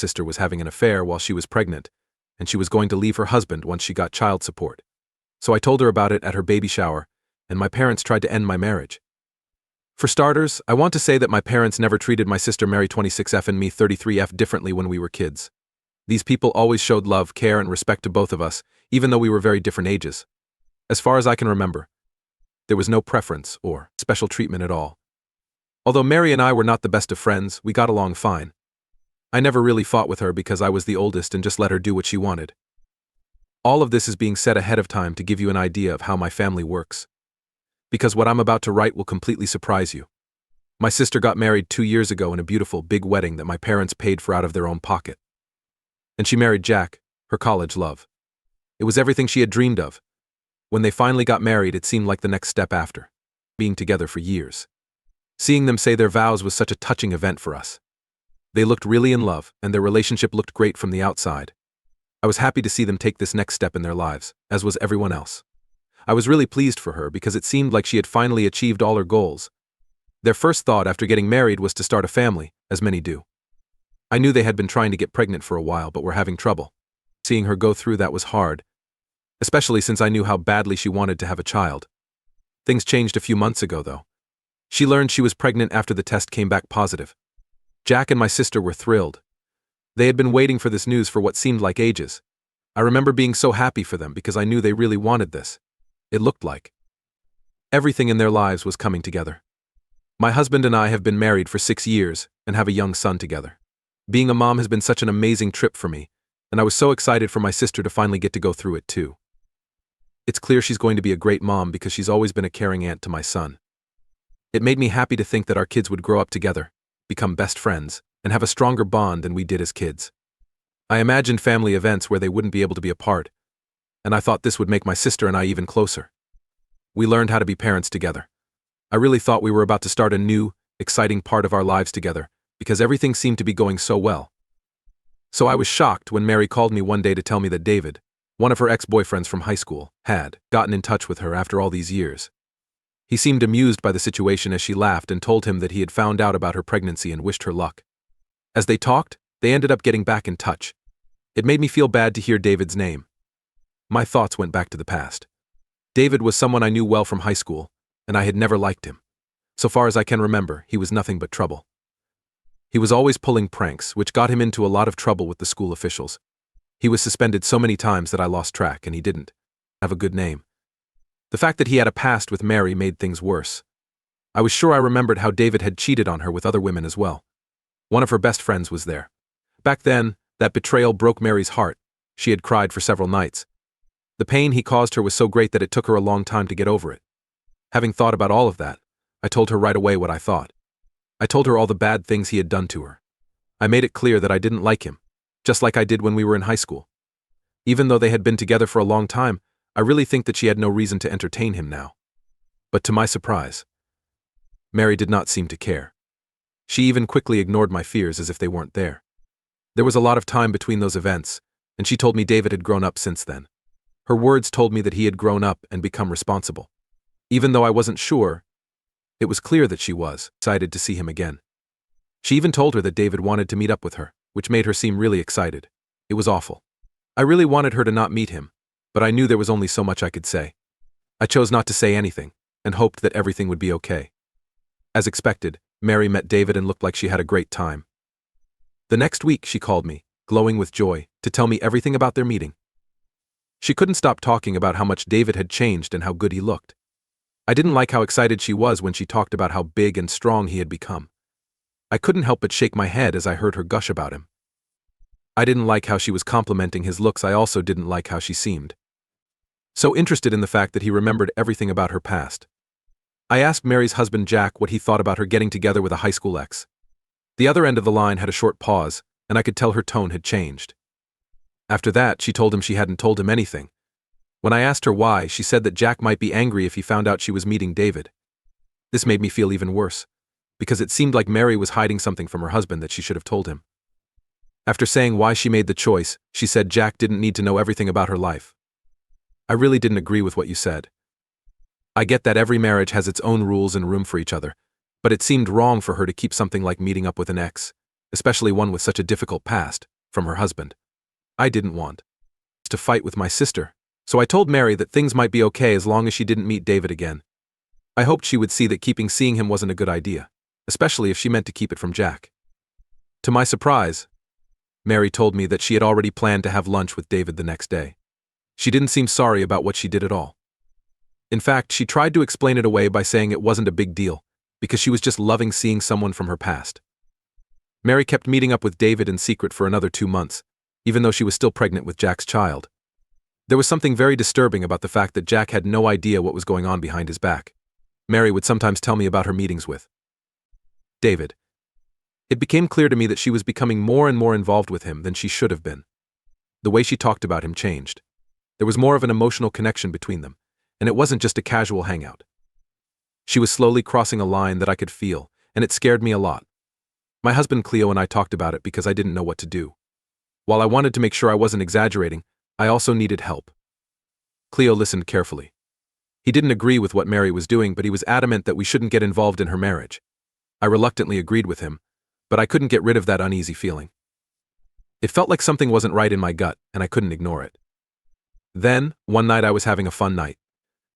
sister was having an affair while she was pregnant, and she was going to leave her husband once she got child support. So I told her about it at her baby shower, and my parents tried to end my marriage. For starters, I want to say that my parents never treated my sister Mary 26F and me 33F differently when we were kids. These people always showed love, care, and respect to both of us, even though we were very different ages. As far as I can remember, there was no preference or special treatment at all. Although Mary and I were not the best of friends, we got along fine. I never really fought with her because I was the oldest and just let her do what she wanted. All of this is being said ahead of time to give you an idea of how my family works. Because what I'm about to write will completely surprise you. My sister got married 2 years ago in a beautiful, big wedding that my parents paid for out of their own pocket. And she married Jack, her college love. It was everything she had dreamed of. When they finally got married, it seemed like the next step after being together for years. Seeing them say their vows was such a touching event for us. They looked really in love, and their relationship looked great from the outside. I was happy to see them take this next step in their lives, as was everyone else. I was really pleased for her because it seemed like she had finally achieved all her goals. Their first thought after getting married was to start a family, as many do. I knew they had been trying to get pregnant for a while but were having trouble. Seeing her go through that was hard, especially since I knew how badly she wanted to have a child. Things changed a few months ago, though. She learned she was pregnant after the test came back positive. Jack and my sister were thrilled. They had been waiting for this news for what seemed like ages. I remember being so happy for them because I knew they really wanted this. It looked like everything in their lives was coming together. My husband and I have been married for 6 years and have a young son together. Being a mom has been such an amazing trip for me, and I was so excited for my sister to finally get to go through it too. It's clear she's going to be a great mom because she's always been a caring aunt to my son. It made me happy to think that our kids would grow up together, become best friends, and have a stronger bond than we did as kids. I imagined family events where they wouldn't be able to be apart, and I thought this would make my sister and I even closer. We learned how to be parents together. I really thought we were about to start a new, exciting part of our lives together, because everything seemed to be going so well. So I was shocked when Mary called me one day to tell me that David, one of her ex-boyfriends from high school, had gotten in touch with her after all these years. He seemed amused by the situation as she laughed and told him that he had found out about her pregnancy and wished her luck. As they talked, they ended up getting back in touch. It made me feel bad to hear David's name. My thoughts went back to the past. David was someone I knew well from high school, and I had never liked him. So far as I can remember, he was nothing but trouble. He was always pulling pranks, which got him into a lot of trouble with the school officials. He was suspended so many times that I lost track, and he didn't have a good name. The fact that he had a past with Mary made things worse. I was sure I remembered how David had cheated on her with other women as well. One of her best friends was there. Back then, that betrayal broke Mary's heart. She had cried for several nights. The pain he caused her was so great that it took her a long time to get over it. Having thought about all of that, I told her right away what I thought. I told her all the bad things he had done to her. I made it clear that I didn't like him, just like I did when we were in high school. Even though they had been together for a long time, I really think that she had no reason to entertain him now. But to my surprise, Mary did not seem to care. She even quickly ignored my fears as if they weren't there. There was a lot of time between those events, and she told me David had grown up since then. Her words told me that he had grown up and become responsible. Even though I wasn't sure, it was clear that she was excited to see him again. She even told her that David wanted to meet up with her, which made her seem really excited. It was awful. I really wanted her to not meet him, but I knew there was only so much I could say. I chose not to say anything, and hoped that everything would be okay. As expected, Mary met David and looked like she had a great time. The next week she called me, glowing with joy, to tell me everything about their meeting. She couldn't stop talking about how much David had changed and how good he looked. I didn't like how excited she was when she talked about how big and strong he had become. I couldn't help but shake my head as I heard her gush about him. I didn't like how she was complimenting his looks. I also didn't like how she seemed so interested in the fact that he remembered everything about her past. I asked Mary's husband Jack what he thought about her getting together with a high school ex. The other end of the line had a short pause, and I could tell her tone had changed. After that, she told him she hadn't told him anything. When I asked her why, she said that Jack might be angry if he found out she was meeting David. This made me feel even worse, because it seemed like Mary was hiding something from her husband that she should have told him. After saying why she made the choice, she said Jack didn't need to know everything about her life. I really didn't agree with what you said. I get that every marriage has its own rules and room for each other, but it seemed wrong for her to keep something like meeting up with an ex, especially one with such a difficult past, from her husband. I didn't want to fight with my sister, so I told Mary that things might be okay as long as she didn't meet David again. I hoped she would see that seeing him wasn't a good idea, especially if she meant to keep it from Jack. To my surprise, Mary told me that she had already planned to have lunch with David the next day. She didn't seem sorry about what she did at all. In fact, she tried to explain it away by saying it wasn't a big deal, because she was just loving seeing someone from her past. Mary kept meeting up with David in secret for another 2 months, even though she was still pregnant with Jack's child. There was something very disturbing about the fact that Jack had no idea what was going on behind his back. Mary would sometimes tell me about her meetings with David. It became clear to me that she was becoming more and more involved with him than she should have been. The way she talked about him changed. There was more of an emotional connection between them, and it wasn't just a casual hangout. She was slowly crossing a line that I could feel, and it scared me a lot. My husband Cleo and I talked about it because I didn't know what to do. While I wanted to make sure I wasn't exaggerating, I also needed help. Cleo listened carefully. He didn't agree with what Mary was doing, but he was adamant that we shouldn't get involved in her marriage. I reluctantly agreed with him, but I couldn't get rid of that uneasy feeling. It felt like something wasn't right in my gut, and I couldn't ignore it. Then, one night I was having a fun night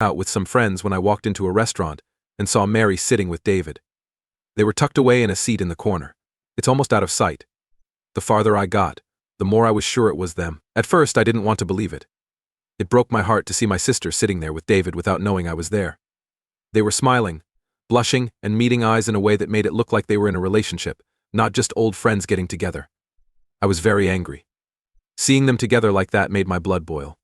out with some friends when I walked into a restaurant and saw Mary sitting with David. They were tucked away in a seat in the corner. It's almost out of sight. The farther I got, the more I was sure it was them. At first, I didn't want to believe it. It broke my heart to see my sister sitting there with David without knowing I was there. They were smiling, blushing, and meeting eyes in a way that made it look like they were in a relationship, not just old friends getting together. I was very angry. Seeing them together like that made my blood boil.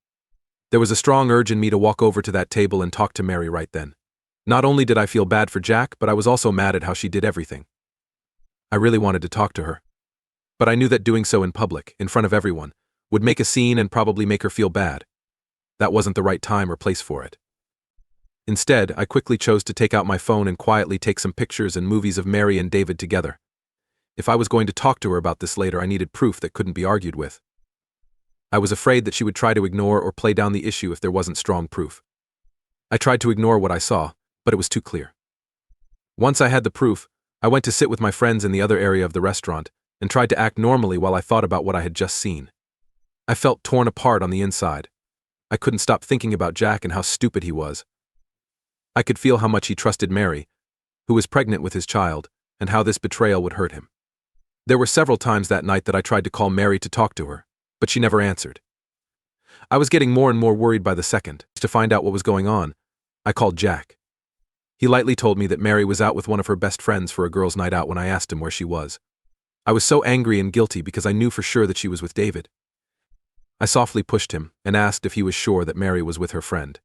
There was a strong urge in me to walk over to that table and talk to Mary right then. Not only did I feel bad for Jack, but I was also mad at how she did everything. I really wanted to talk to her. But I knew that doing so in public, in front of everyone, would make a scene and probably make her feel bad. That wasn't the right time or place for it. Instead, I quickly chose to take out my phone and quietly take some pictures and movies of Mary and David together. If I was going to talk to her about this later, I needed proof that couldn't be argued with. I was afraid that she would try to ignore or play down the issue if there wasn't strong proof. I tried to ignore what I saw, but it was too clear. Once I had the proof, I went to sit with my friends in the other area of the restaurant and tried to act normally while I thought about what I had just seen. I felt torn apart on the inside. I couldn't stop thinking about Jack and how stupid he was. I could feel how much he trusted Mary, who was pregnant with his child, and how this betrayal would hurt him. There were several times that night that I tried to call Mary to talk to her, but she never answered. I was getting more and more worried by the second. To find out what was going on, I called Jack. He lightly told me that Mary was out with one of her best friends for a girls' night out when I asked him where she was. I was so angry and guilty because I knew for sure that she was with David. I softly pushed him and asked if he was sure that Mary was with her friend.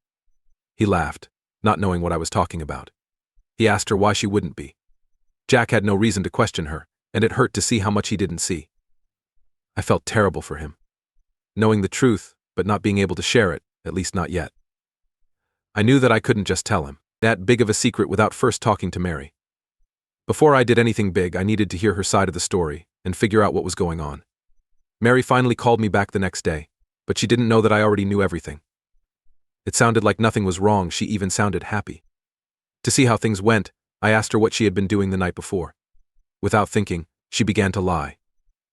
He laughed, not knowing what I was talking about. He asked her why she wouldn't be. Jack had no reason to question her, and it hurt to see how much he didn't see. I felt terrible for him. Knowing the truth, but not being able to share it, at least not yet. I knew that I couldn't just tell him that big of a secret without first talking to Mary. Before I did anything big, I needed to hear her side of the story and figure out what was going on. Mary finally called me back the next day, but she didn't know that I already knew everything. It sounded like nothing was wrong. She even sounded happy. To see how things went, I asked her what she had been doing the night before. Without thinking, she began to lie.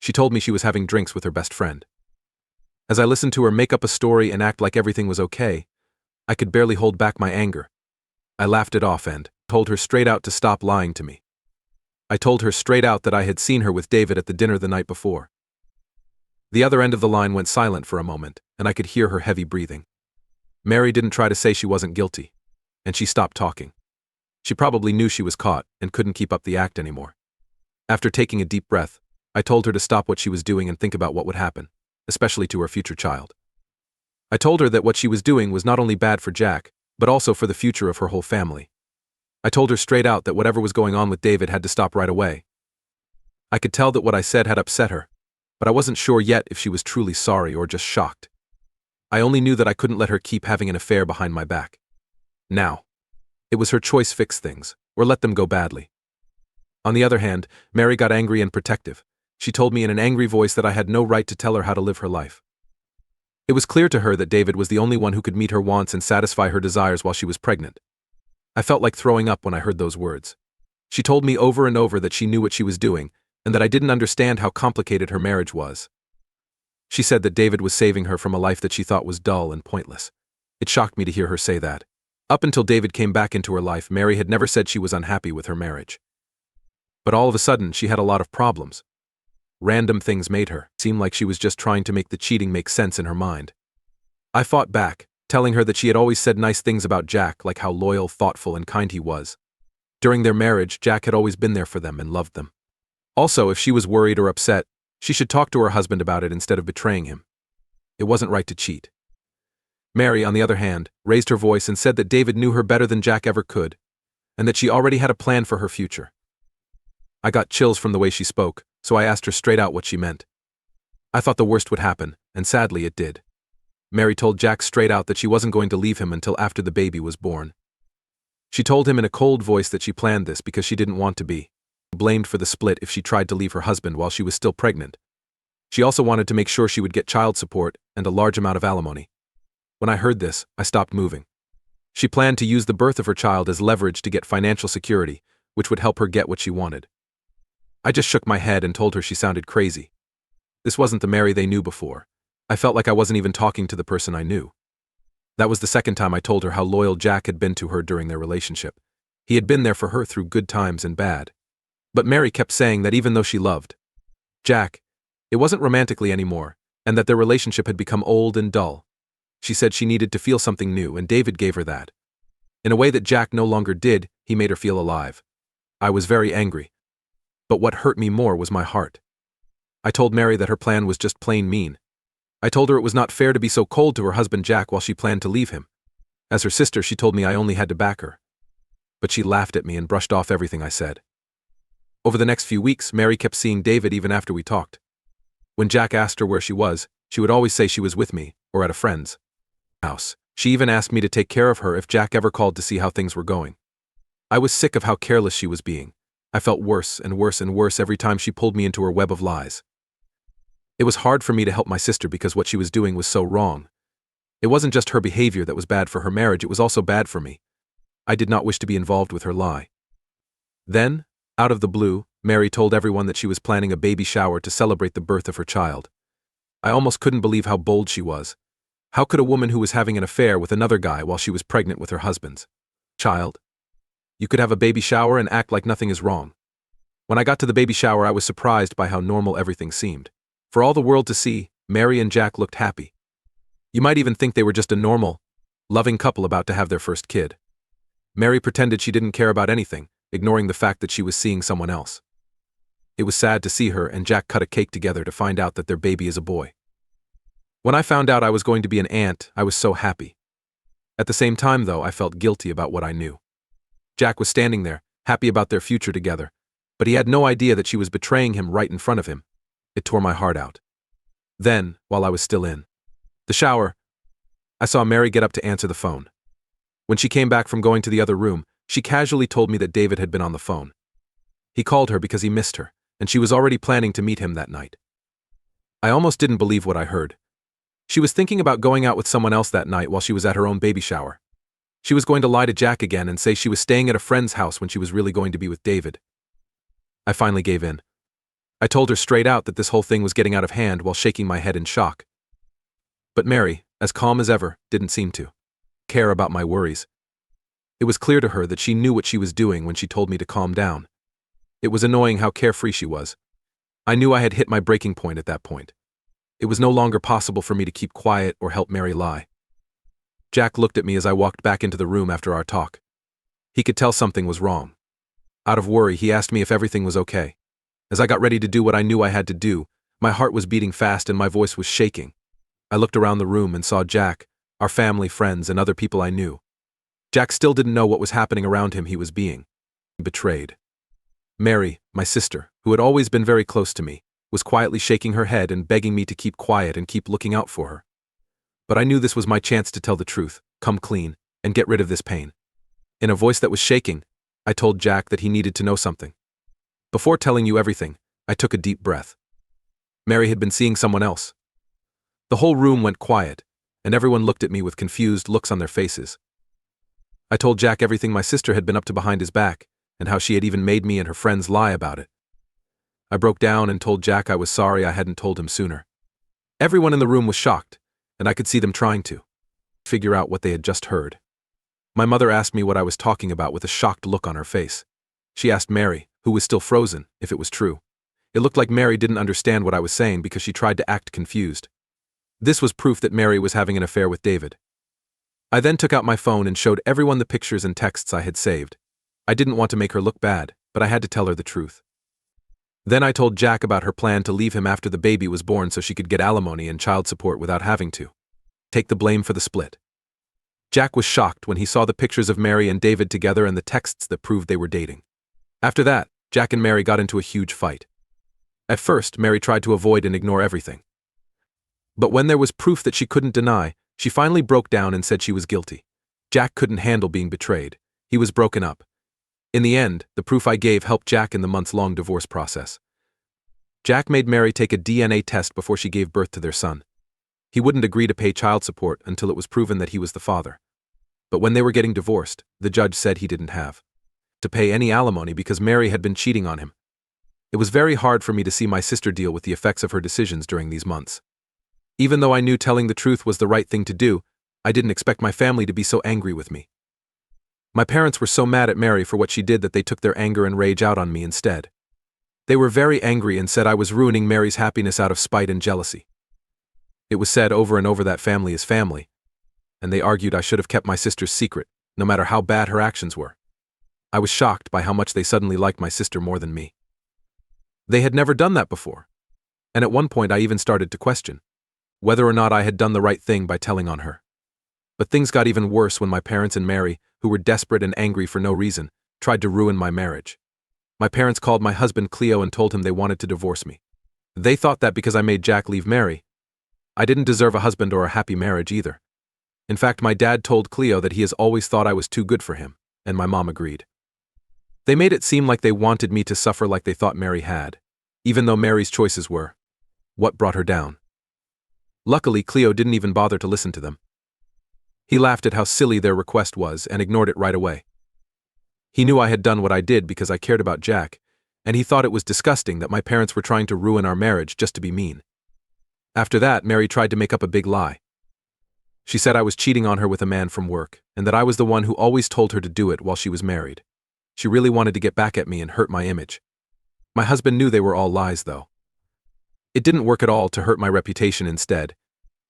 She told me she was having drinks with her best friend. As I listened to her make up a story and act like everything was okay, I could barely hold back my anger. I laughed it off and told her straight out to stop lying to me. I told her straight out that I had seen her with David at the dinner the night before. The other end of the line went silent for a moment, and I could hear her heavy breathing. Mary didn't try to say she wasn't guilty, and she stopped talking. She probably knew she was caught and couldn't keep up the act anymore. After taking a deep breath, I told her to stop what she was doing and think about what would happen, especially to her future child. I told her that what she was doing was not only bad for Jack, but also for the future of her whole family. I told her straight out that whatever was going on with David had to stop right away. I could tell that what I said had upset her, but I wasn't sure yet if she was truly sorry or just shocked. I only knew that I couldn't let her keep having an affair behind my back. Now, it was her choice: fix things, or let them go badly. On the other hand, Mary got angry and protective. She told me in an angry voice that I had no right to tell her how to live her life. It was clear to her that David was the only one who could meet her wants and satisfy her desires while she was pregnant. I felt like throwing up when I heard those words. She told me over and over that she knew what she was doing, and that I didn't understand how complicated her marriage was. She said that David was saving her from a life that she thought was dull and pointless. It shocked me to hear her say that. Up until David came back into her life, Mary had never said she was unhappy with her marriage. But all of a sudden, she had a lot of problems. Random things made her seem like she was just trying to make the cheating make sense in her mind. I fought back, telling her that she had always said nice things about Jack, like how loyal, thoughtful, and kind he was. During their marriage, Jack had always been there for them and loved them. Also, if she was worried or upset, she should talk to her husband about it instead of betraying him. It wasn't right to cheat. Mary, on the other hand, raised her voice and said that David knew her better than Jack ever could, and that she already had a plan for her future. I got chills from the way she spoke, so I asked her straight out what she meant. I thought the worst would happen, and sadly it did. Mary told Jack straight out that she wasn't going to leave him until after the baby was born. She told him in a cold voice that she planned this because she didn't want to be blamed for the split if she tried to leave her husband while she was still pregnant. She also wanted to make sure she would get child support and a large amount of alimony. When I heard this, I stopped moving. She planned to use the birth of her child as leverage to get financial security, which would help her get what she wanted. I just shook my head and told her she sounded crazy. This wasn't the Mary they knew before. I felt like I wasn't even talking to the person I knew. That was the second time I told her how loyal Jack had been to her during their relationship. He had been there for her through good times and bad. But Mary kept saying that even though she loved Jack, it wasn't romantically anymore, and that their relationship had become old and dull. She said she needed to feel something new, and David gave her that. In a way that Jack no longer did, he made her feel alive. I was very angry. But what hurt me more was my heart. I told Mary that her plan was just plain mean. I told her it was not fair to be so cold to her husband Jack while she planned to leave him. As her sister, she told me I only had to back her. But she laughed at me and brushed off everything I said. Over the next few weeks, Mary kept seeing David even after we talked. When Jack asked her where she was, she would always say she was with me, or at a friend's house. She even asked me to take care of her if Jack ever called to see how things were going. I was sick of how careless she was being. I felt worse and worse and worse every time she pulled me into her web of lies. It was hard for me to help my sister because what she was doing was so wrong. It wasn't just her behavior that was bad for her marriage, it was also bad for me. I did not wish to be involved with her lie. Then, out of the blue, Mary told everyone that she was planning a baby shower to celebrate the birth of her child. I almost couldn't believe how bold she was. How could a woman who was having an affair with another guy while she was pregnant with her husband's child? You could have a baby shower and act like nothing is wrong. When I got to the baby shower, I was surprised by how normal everything seemed. For all the world to see, Mary and Jack looked happy. You might even think they were just a normal, loving couple about to have their first kid. Mary pretended she didn't care about anything, ignoring the fact that she was seeing someone else. It was sad to see her and Jack cut a cake together to find out that their baby is a boy. When I found out I was going to be an aunt, I was so happy. At the same time, though, I felt guilty about what I knew. Jack was standing there, happy about their future together, but he had no idea that she was betraying him right in front of him. It tore my heart out. Then, while I was still in the shower, I saw Mary get up to answer the phone. When she came back from going to the other room, she casually told me that David had been on the phone. He called her because he missed her, and she was already planning to meet him that night. I almost didn't believe what I heard. She was thinking about going out with someone else that night while she was at her own baby shower. She was going to lie to Jack again and say she was staying at a friend's house when she was really going to be with David. I finally gave in. I told her straight out that this whole thing was getting out of hand while shaking my head in shock. But Mary, as calm as ever, didn't seem to care about my worries. It was clear to her that she knew what she was doing when she told me to calm down. It was annoying how carefree she was. I knew I had hit my breaking point at that point. It was no longer possible for me to keep quiet or help Mary lie. Jack looked at me as I walked back into the room after our talk. He could tell something was wrong. Out of worry, he asked me if everything was okay. As I got ready to do what I knew I had to do, my heart was beating fast and my voice was shaking. I looked around the room and saw Jack, our family, friends, and other people I knew. Jack still didn't know what was happening around him. He was being betrayed. Mary, my sister, who had always been very close to me, was quietly shaking her head and begging me to keep quiet and keep looking out for her. But I knew this was my chance to tell the truth, come clean, and get rid of this pain. In a voice that was shaking, I told Jack that he needed to know something. Before telling you everything, I took a deep breath. Mary had been seeing someone else. The whole room went quiet, and everyone looked at me with confused looks on their faces. I told Jack everything my sister had been up to behind his back, and how she had even made me and her friends lie about it. I broke down and told Jack I was sorry I hadn't told him sooner. Everyone in the room was shocked, and I could see them trying to figure out what they had just heard. My mother asked me what I was talking about with a shocked look on her face. She asked Mary, who was still frozen, if it was true. It looked like Mary didn't understand what I was saying because she tried to act confused. This was proof that Mary was having an affair with David. I then took out my phone and showed everyone the pictures and texts I had saved. I didn't want to make her look bad, but I had to tell her the truth. Then I told Jack about her plan to leave him after the baby was born so she could get alimony and child support without having to take the blame for the split. Jack was shocked when he saw the pictures of Mary and David together and the texts that proved they were dating. After that, Jack and Mary got into a huge fight. At first, Mary tried to avoid and ignore everything. But when there was proof that she couldn't deny, she finally broke down and said she was guilty. Jack couldn't handle being betrayed. He was broken up. In the end, the proof I gave helped Jack in the months-long divorce process. Jack made Mary take a DNA test before she gave birth to their son. He wouldn't agree to pay child support until it was proven that he was the father. But when they were getting divorced, the judge said he didn't have to pay any alimony because Mary had been cheating on him. It was very hard for me to see my sister deal with the effects of her decisions during these months. Even though I knew telling the truth was the right thing to do, I didn't expect my family to be so angry with me. My parents were so mad at Mary for what she did that they took their anger and rage out on me instead. They were very angry and said I was ruining Mary's happiness out of spite and jealousy. It was said over and over that family is family, and they argued I should have kept my sister's secret, no matter how bad her actions were. I was shocked by how much they suddenly liked my sister more than me. They had never done that before, and at one point I even started to question whether or not I had done the right thing by telling on her. But things got even worse when my parents and Mary, who were desperate and angry for no reason, tried to ruin my marriage. My parents called my husband Cleo and told him they wanted to divorce me. They thought that because I made Jack leave Mary, I didn't deserve a husband or a happy marriage either. In fact, my dad told Cleo that he has always thought I was too good for him, and my mom agreed. They made it seem like they wanted me to suffer like they thought Mary had, even though Mary's choices were what brought her down. Luckily, Cleo didn't even bother to listen to them. He laughed at how silly their request was and ignored it right away. He knew I had done what I did because I cared about Jack, and he thought it was disgusting that my parents were trying to ruin our marriage just to be mean. After that, Mary tried to make up a big lie. She said I was cheating on her with a man from work, and that I was the one who always told her to do it while she was married. She really wanted to get back at me and hurt my image. My husband knew they were all lies, though. It didn't work at all to hurt my reputation instead.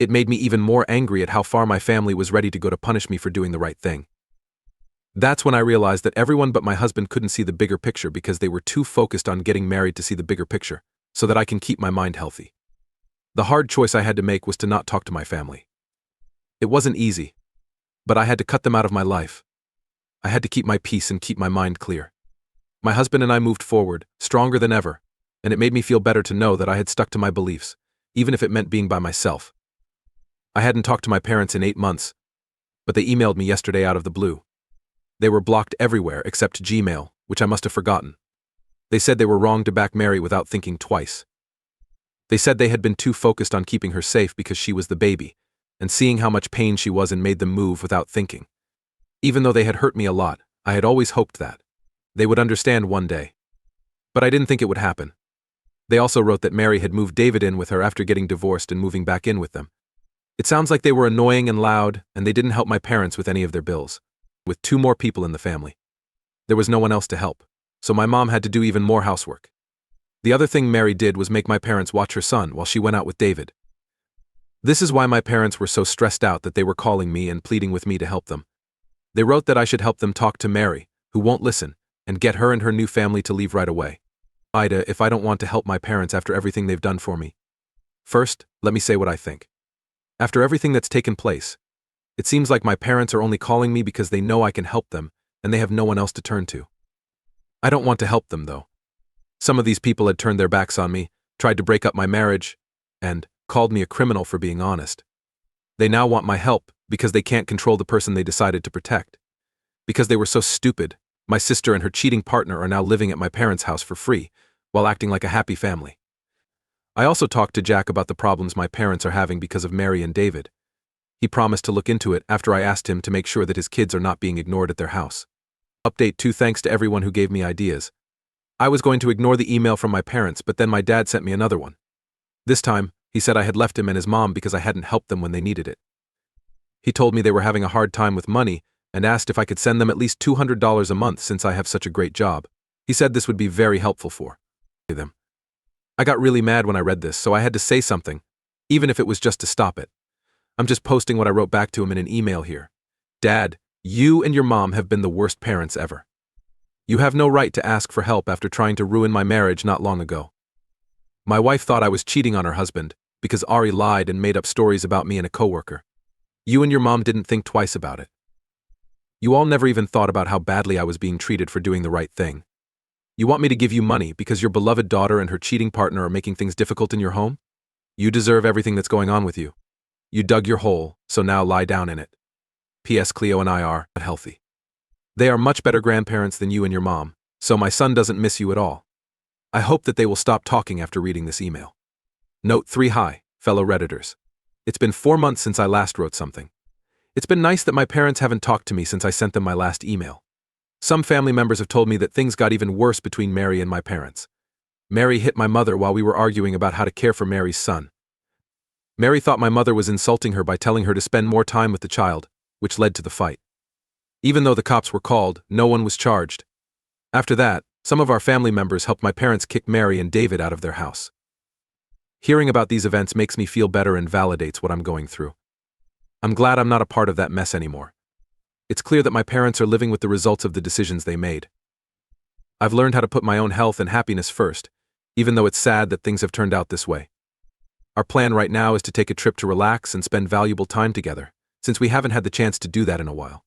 It made me even more angry at how far my family was ready to go to punish me for doing the right thing. That's when I realized that everyone but my husband couldn't see the bigger picture because they were too focused on getting married to see the bigger picture, so that I can keep my mind healthy. The hard choice I had to make was to not talk to my family. It wasn't easy, but I had to cut them out of my life. I had to keep my peace and keep my mind clear. My husband and I moved forward, stronger than ever, and it made me feel better to know that I had stuck to my beliefs, even if it meant being by myself. I hadn't talked to my parents in 8 months, but they emailed me yesterday out of the blue. They were blocked everywhere except Gmail, which I must have forgotten. They said they were wrong to back Mary without thinking twice. They said they had been too focused on keeping her safe because she was the baby, and seeing how much pain she was and made them move without thinking. Even though they had hurt me a lot, I had always hoped that they would understand one day. But I didn't think it would happen. They also wrote that Mary had moved David in with her after getting divorced and moving back in with them. It sounds like they were annoying and loud, and they didn't help my parents with any of their bills, with 2 more people in the family. There was no one else to help, so my mom had to do even more housework. The other thing Mary did was make my parents watch her son while she went out with David. This is why my parents were so stressed out that they were calling me and pleading with me to help them. They wrote that I should help them talk to Mary, who won't listen, and get her and her new family to leave right away. AITA, if I don't want to help my parents after everything they've done for me. First, let me say what I think. After everything that's taken place, it seems like my parents are only calling me because they know I can help them, and they have no one else to turn to. I don't want to help them, though. Some of these people had turned their backs on me, tried to break up my marriage, and called me a criminal for being honest. They now want my help because they can't control the person they decided to protect. Because they were so stupid, my sister and her cheating partner are now living at my parents' house for free, while acting like a happy family. I also talked to Jack about the problems my parents are having because of Mary and David. He promised to look into it after I asked him to make sure that his kids are not being ignored at their house. Update 2: thanks to everyone who gave me ideas. I was going to ignore the email from my parents, but then my dad sent me another one. This time, He said I had left him and his mom because I hadn't helped them when they needed it. He told me they were having a hard time with money and asked if I could send them at least $200 a month since I have such a great job. He said this would be very helpful for them. I got really mad when I read this, so I had to say something, even if it was just to stop it. I'm just posting what I wrote back to him in an email here. Dad, you and your mom have been the worst parents ever. You have no right to ask for help after trying to ruin my marriage not long ago. My wife thought I was cheating on her husband because Ari lied and made up stories about me and a coworker. You and your mom didn't think twice about it. You all never even thought about how badly I was being treated for doing the right thing. You want me to give you money because your beloved daughter and her cheating partner are making things difficult in your home? You deserve everything that's going on with you. You dug your hole, so now lie down in it. P.S. Cleo and I are not healthy. They are much better grandparents than you and your mom, so my son doesn't miss you at all. I hope that they will stop talking after reading this email. Note 3. Hi, fellow Redditors. It's been 4 months since I last wrote something. It's been nice that my parents haven't talked to me since I sent them my last email. Some family members have told me that things got even worse between Mary and my parents. Mary hit my mother while we were arguing about how to care for Mary's son. Mary thought my mother was insulting her by telling her to spend more time with the child, which led to the fight. Even though the cops were called, no one was charged. After that, some of our family members helped my parents kick Mary and David out of their house. Hearing about these events makes me feel better and validates what I'm going through. I'm glad I'm not a part of that mess anymore. It's clear that my parents are living with the results of the decisions they made. I've learned how to put my own health and happiness first, even though it's sad that things have turned out this way. Our plan right now is to take a trip to relax and spend valuable time together, since we haven't had the chance to do that in a while.